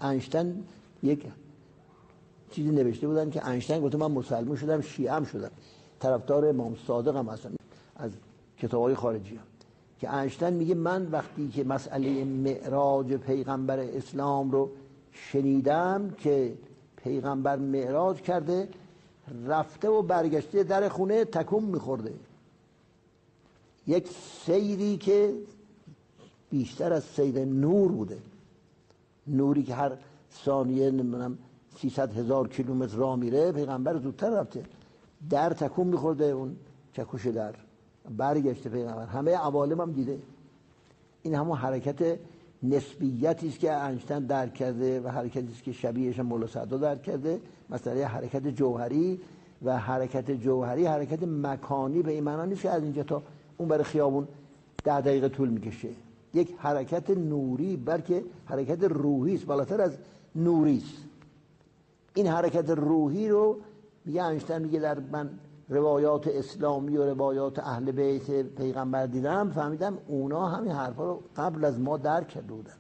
اینشتین یک چیزی نوشته بودن که اینشتین گفته من مسلمان شدم، شیعه هم شدم، طرفدار امام صادق هم هستم از کتاب‌های خارجی هم. که اینشتین میگه من وقتی که مسئله معراج پیغمبر اسلام رو شنیدم که پیغمبر معراج کرده، رفته و برگشته در خونه تکون میخورده، یک سیری که بیشتر از سیر نور بوده، نوری که هر ثانیه نمیدونم 300,000 کیلومتر راه میره، پیغمبر زودتر رفته، در تکون میخورده، اون چکش در برگشته پیغمبر، همه عوالم هم دیده. این همون حرکت نسبیتی است که اینشتین درک کرده و حرکتی است که شبیهش مولا سعدی درک کرده، مسئله حرکت جوهری. و حرکت جوهری حرکت مکانی به این معنا نیست که از اینجا تا اون برای خیابون 10 دقیقه طول میکشه، یک حرکت نوری بلکه حرکت روحی است، بالاتر از نوری است. این حرکت روحی رو میگه اینشتین، میگه در من روایات اسلامی و روایات اهل بیت پیغمبر دیدم، فهمیدم اونا همین حرفا رو قبل از ما درک کرده بودن.